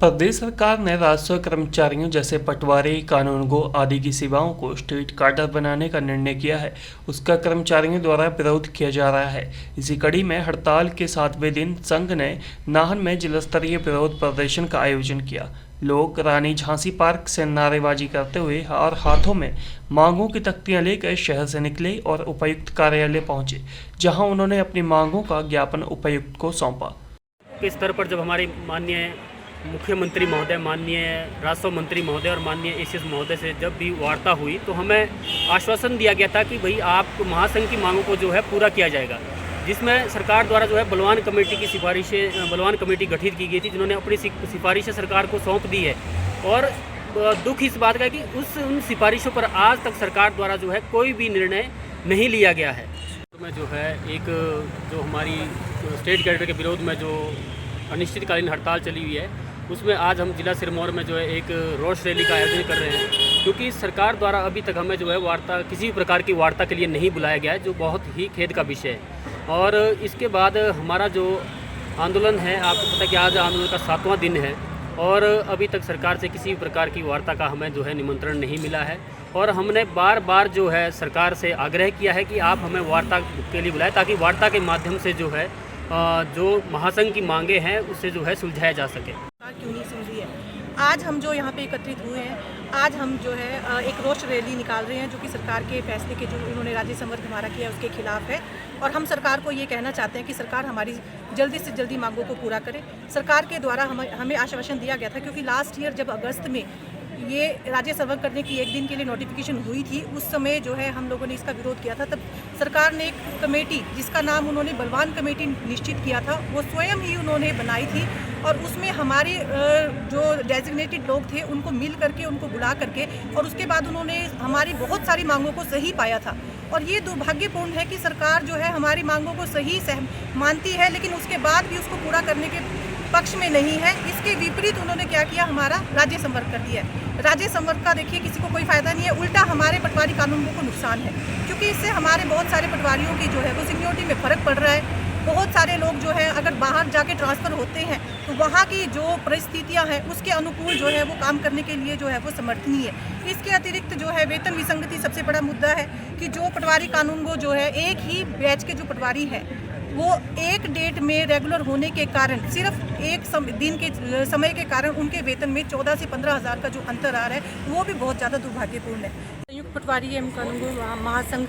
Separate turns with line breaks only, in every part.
प्रदेश सरकार ने राजस्व कर्मचारियों जैसे पटवारी, कानूनगो आदि की सेवाओं को स्टेट कार्डर बनाने का निर्णय किया है। उसका कर्मचारियों द्वारा विरोध किया जा रहा है। इसी कड़ी में हड़ताल के 7वें दिन संघ ने नाहन में जिला स्तरीय विरोध प्रदर्शन का आयोजन किया। लोग रानी झांसी पार्क से नारेबाजी करते हुए और हाथों में मांगों की तख्तियां लेकर शहर से निकले और उपायुक्त कार्यालय पहुंचे, जहां उन्होंने अपनी मांगों का ज्ञापन उपायुक्त को सौंपा।
के स्तर पर जब हमारे माननीय मुख्यमंत्री महोदय, माननीय राजस्व मंत्री महोदय और माननीय एसीएस महोदय से जब भी वार्ता हुई तो हमें आश्वासन दिया गया था कि भाई आप महासंघ की मांगों को जो है पूरा किया जाएगा, जिसमें सरकार द्वारा जो है बलवान कमेटी की सिफारिशें, बलवान कमेटी गठित की गई थी, जिन्होंने अपनी सिफारिशें सरकार को सौंप दी है। और दुख इस बात का है कि उन सिफारिशों पर आज तक सरकार द्वारा जो है कोई भी निर्णय नहीं लिया गया है। तो में जो है एक जो हमारी स्टेट कैडर के विरोध में जो अनिश्चितकालीन हड़ताल चली हुई है, उसमें आज हम जिला सिरमौर में जो है एक रोष रैली का आयोजन कर रहे हैं, क्योंकि सरकार द्वारा अभी तक हमें जो है वार्ता, किसी भी प्रकार की वार्ता के लिए नहीं बुलाया गया है, जो बहुत ही खेद का विषय है। और इसके बाद हमारा जो आंदोलन है, आपको पता है कि आज आंदोलन का 7वां दिन है और अभी तक सरकार से किसी भी प्रकार की वार्ता का हमें जो है निमंत्रण नहीं मिला है। और हमने बार बार जो है सरकार से आग्रह किया है कि आप हमें वार्ता के लिए बुलाएं, ताकि वार्ता के माध्यम से जो है जो महासंघ की मांगे हैं उससे जो है सुलझाया जा सके।
क्यों नहीं सुन रही है? आज हम जो यहाँ पे एकत्रित हुए हैं, आज हम जो है एक रोष रैली निकाल रहे हैं, जो कि सरकार के फैसले के जो उन्होंने राज्य संवर्ग हमारा किया है उसके खिलाफ है। और हम सरकार को ये कहना चाहते हैं कि सरकार हमारी जल्दी से जल्दी मांगों को पूरा करे। सरकार के द्वारा हमें आश्वासन दिया गया था, क्योंकि लास्ट ईयर जब अगस्त में ये राज्य सर्वे करने की 1 दिन के लिए नोटिफिकेशन हुई थी, उस समय जो है हम लोगों ने इसका विरोध किया था। तब सरकार ने एक कमेटी, जिसका नाम उन्होंने बलवान कमेटी निश्चित किया था, वो स्वयं ही उन्होंने बनाई थी और उसमें हमारे जो डेजिग्नेटेड लोग थे उनको मिल करके, उनको बुला करके, और उसके बाद उन्होंने हमारी बहुत सारी मांगों को सही पाया था। और ये दुर्भाग्यपूर्ण है कि सरकार जो है हमारी मांगों को सही मानती है, लेकिन उसके बाद भी उसको पूरा करने के पक्ष में नहीं है। इसके विपरीत उन्होंने क्या किया, हमारा राज्य संवर्ग कर दिया है। राज्य संवर्ग का देखिए किसी को कोई फायदा नहीं है, उल्टा हमारे पटवारी कानूनगो को नुकसान है, क्योंकि इससे हमारे बहुत सारे पटवारियों की जो है वो सीनियरिटी में फ़र्क पड़ रहा है। बहुत सारे लोग जो है अगर बाहर जाके ट्रांसफ़र होते हैं तो वहाँ की जो परिस्थितियाँ हैं उसके अनुकूल जो है वो काम करने के लिए जो है वो समर्थनीय है। इसके अतिरिक्त जो है वेतन विसंगति सबसे बड़ा मुद्दा है कि जो पटवारी कानूनगो जो है एक ही बैच के जो पटवारी है वो एक डेट में रेगुलर होने के कारण, सिर्फ एक दिन के समय के कारण उनके वेतन में 14 से 15 हज़ार का जो अंतर आ रहा है वो भी बहुत ज़्यादा दुर्भाग्यपूर्ण है। संयुक्त पटवारी एवं कानूनगो महासंघ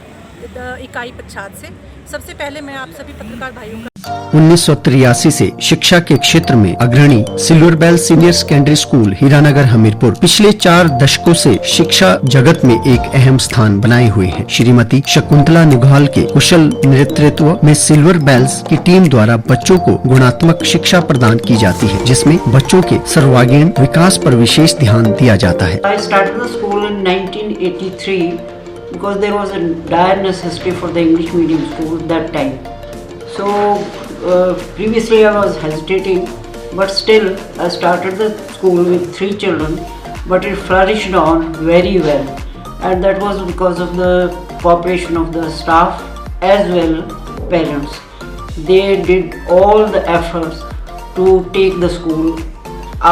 इकाई पच्छाद से सबसे पहले मैं आप सभी पत्रकार भाइयों का
1983 से शिक्षा के क्षेत्र में अग्रणी silver bell senior secondary school Hiranagar Hamirpur पिछले 4 दशकों से शिक्षा जगत में एक अहम स्थान बनाए हुए है। श्रीमती शकुंतला निघाल के कुशल नेतृत्व में सिल्वर बेल्स की टीम द्वारा बच्चों को गुणात्मक शिक्षा प्रदान की जाती है, जिसमें बच्चों के सर्वांगीण विकास पर विशेष ध्यान दिया जाता है।
I started the school in 1983 because there was a dire necessity for the English medium school that time. So previously I was hesitating, but still I started the school with 3 children, but it flourished on very well, and that was because of the cooperation of the staff as well parents. They did all the efforts to take the school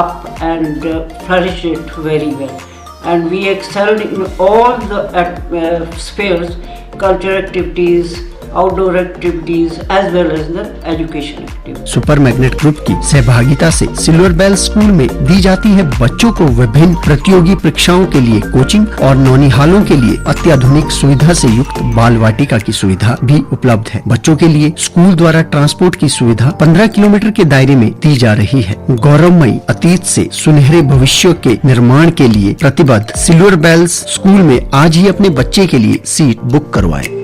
up and flourish it very well, and we excelled in all the spheres, cultural activities, outdoor activities as well as the education activities.
Super magnet group की सहभागिता से silver bell school में दी जाती है बच्चों को विभिन्न प्रतियोगी परीक्षाओं के लिए कोचिंग और नौनिहालों के लिए अत्याधुनिक सुविधा से युक्त बाल वाटिका की सुविधा भी उपलब्ध है। बच्चों के लिए स्कूल द्वारा ट्रांसपोर्ट की सुविधा 15 किलोमीटर के दायरे में दी जा रही है। गौरवमयी अतीत से सुनहरे भविष्य के निर्माण के लिए प्रतिबद्ध सिल्वर बेल्स स्कूल में आज ही अपने बच्चे के लिए सीट बुक करवाएं।